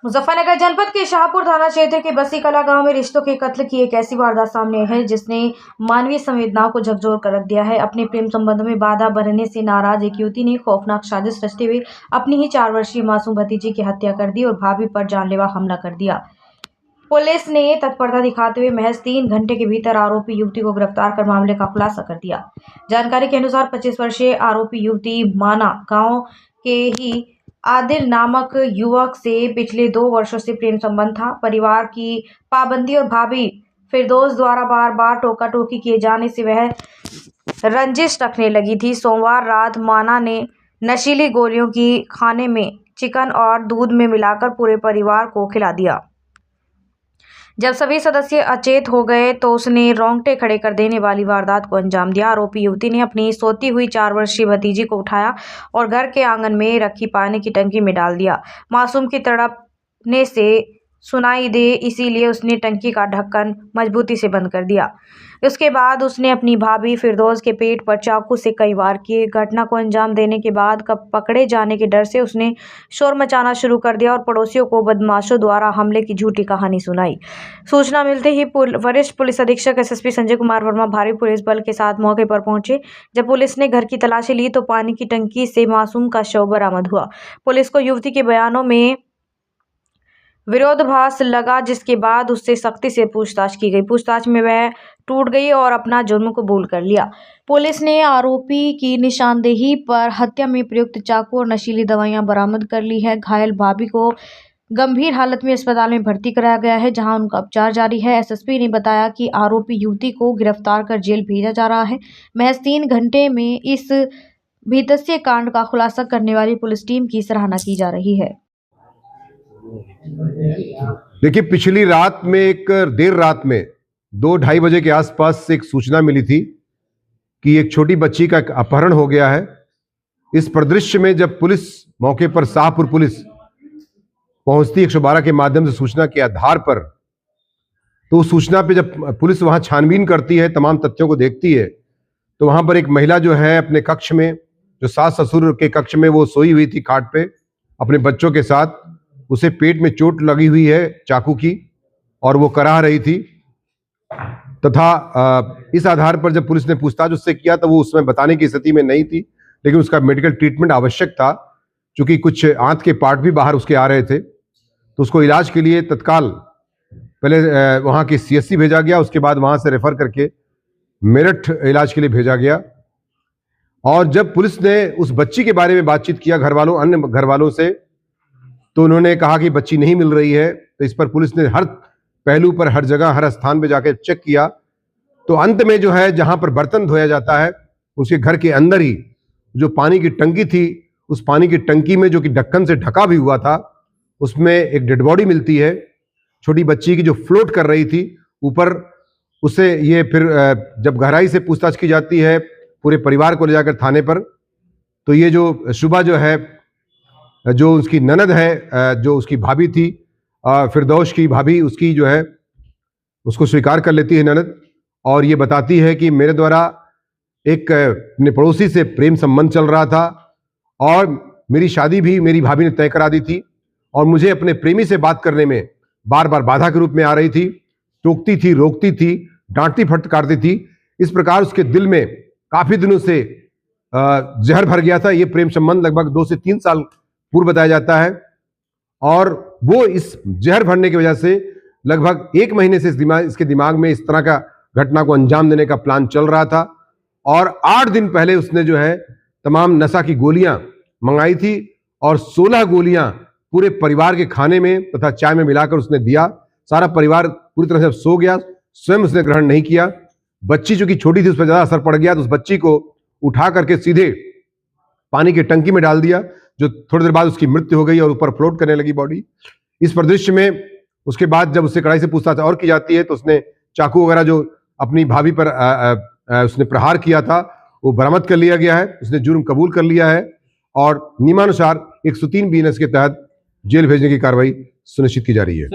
मुजफ्फरनगर जनपद के शाहपुर थाना क्षेत्र के बसी कला गांव में रिश्तों के कत्ल की एक ऐसी वारदात सामने आई है जिसने मानवीय संवेदनाओं को झकझोर कर रख दिया है। अपने प्रेम संबंध में बाधा बनने से नाराज एक युवती ने खौफनाक साजिश रचते हुए अपनी ही 4 वर्षीय मासूम भतीजी की हत्या कर दी और भाभी पर जानलेवा हमला कर दिया। पुलिस ने तत्परता दिखाते हुए महज 3 घंटे के भीतर आरोपी युवती को गिरफ्तार कर मामले का खुलासा कर दिया। जानकारी के अनुसार 25 वर्षीय आरोपी युवती माना गांव के ही आदिल नामक युवक से पिछले 2 वर्षों से प्रेम संबंध था। परिवार की पाबंदी और भाभी फिरदौस द्वारा बार बार टोका टोकी किए जाने से वह रंजिश रखने लगी थी। सोमवार रात माना ने नशीली गोलियों की खाने में चिकन और दूध में मिलाकर पूरे परिवार को खिला दिया। जब सभी सदस्य अचेत हो गए तो उसने रोंगटे खड़े कर देने वाली वारदात को अंजाम दिया। आरोपी युवती ने अपनी सोती हुई 4 वर्षीय भतीजी को उठाया और घर के आंगन में रखी पानी की टंकी में डाल दिया। मासूम की तड़पने से सुनाई दे इसीलिए उसने टंकी का ढक्कन मजबूती से बंद कर दिया। उसके बाद उसने अपनी भाभी फिरदौस के पेट पर चाकू से कई वार किए। घटना को अंजाम देने के बाद पकड़े जाने के डर से उसने शोर मचाना शुरू कर दिया और पड़ोसियों को बदमाशों द्वारा हमले की झूठी कहानी सुनाई। सूचना मिलते ही वरिष्ठ पुलिस अधीक्षक एसएसपी संजय कुमार वर्मा भारी पुलिस बल के साथ मौके पर पहुंचे। जब पुलिस ने घर की तलाशी ली तो पानी की टंकी से मासूम का शव बरामद हुआ। पुलिस को युवती के बयानों में विरोधाभास लगा, जिसके बाद उससे सख्ती से पूछताछ की गई। पूछताछ में वह टूट गई और अपना जुर्म कबूल कर लिया। पुलिस ने आरोपी की निशानदेही पर हत्या में प्रयुक्त चाकू और नशीली दवाइयां बरामद कर ली है। घायल भाभी को गंभीर हालत में अस्पताल में भर्ती कराया गया है, जहां उनका उपचार जारी है। एसएसपी ने बताया कि आरोपी युवती को गिरफ्तार कर जेल भेजा जा रहा है। महज 3 घंटे में इस भीतस्य कांड का खुलासा करने वाली पुलिस टीम की सराहना की जा रही है। देखिए, पिछली रात में देर रात में 2-2:30 बजे के आसपास से एक सूचना मिली थी कि एक छोटी बच्ची का अपहरण हो गया है। इस परिदृश्य में जब पुलिस मौके पर शाहपुर पुलिस पहुंचती 112 के माध्यम से सूचना के आधार पर, तो उस सूचना पे जब पुलिस वहां छानबीन करती है, तमाम तथ्यों को देखती है, तो वहां पर एक महिला जो है अपने कक्ष में, जो सास ससुर के कक्ष में वो सोई हुई थी खाट पे अपने बच्चों के साथ। उसे पेट में चोट लगी हुई है चाकू की और वो कराह रही थी तथा इस आधार पर जब पुलिस ने पूछताछ उससे किया तो वो उसमें बताने की स्थिति में नहीं थी, लेकिन उसका मेडिकल ट्रीटमेंट आवश्यक था क्योंकि कुछ आंत के पार्ट भी बाहर उसके आ रहे थे। तो उसको इलाज के लिए तत्काल पहले वहाँ के सीएससी भेजा गया, उसके बाद वहाँ से रेफर करके मेरठ इलाज के लिए भेजा गया। और जब पुलिस ने उस बच्ची के बारे में बातचीत किया अन्य घर वालों से, तो उन्होंने कहा कि बच्ची नहीं मिल रही है। तो इस पर पुलिस ने हर पहलू पर, हर जगह, हर स्थान पे जाकर चेक किया, तो अंत में जो है जहां पर बर्तन धोया जाता है उसके घर के अंदर ही जो पानी की टंकी थी, उस पानी की टंकी में जो कि ढक्कन से ढका भी हुआ था, उसमें एक डेड बॉडी मिलती है छोटी बच्ची की जो फ्लोट कर रही थी ऊपर। उसे ये फिर जब गहराई से पूछताछ की जाती है पूरे परिवार को ले जाकर थाने पर, तो ये जो शुभा जो है, जो उसकी ननद है, जो उसकी भाभी थी, फिरदौस की भाभी, उसकी जो है उसको स्वीकार कर लेती है ननद, और ये बताती है कि मेरे द्वारा एक अपने पड़ोसी से प्रेम संबंध चल रहा था और मेरी शादी भी मेरी भाभी ने तय करा दी थी और मुझे अपने प्रेमी से बात करने में बार बार बाधा के रूप में आ रही थी, टोकती थी, रोकती थी, डांटती फटकारती थी। इस प्रकार उसके दिल में काफी दिनों से जहर भर गया था। ये प्रेम संबंध लगभग 2 से 3 साल पूर्व बताया जाता है और वो इस जहर भरने की वजह से लगभग 1 महीने से इसके दिमाग में इस तरह का घटना को अंजाम देने का प्लान चल रहा था। और 8 दिन पहले उसने जो है तमाम नशा की गोलियां मंगाई थी और 16 गोलियां पूरे परिवार के खाने में तथा चाय में मिलाकर उसने दिया। सारा परिवार पूरी तरह से सो गया, स्वयं उसने ग्रहण नहीं किया। बच्ची जो कि छोटी थी उस पर ज्यादा असर पड़ गया, तो उस बच्ची को उठा करके सीधे पानी की टंकी में डाल दिया, जो थोड़ी देर बाद उसकी मृत्यु हो गई और ऊपर फ्लोट करने लगी बॉडी। इस परिदृश्य में उसके बाद जब उससे कड़ाई से पूछताछ और की जाती है तो उसने चाकू वगैरह जो अपनी भाभी पर उसने प्रहार किया था वो बरामद कर लिया गया है। उसने जुर्म कबूल कर लिया है और नियमानुसार 103 बीएनएस के तहत जेल भेजने की कार्रवाई सुनिश्चित की जा रही है।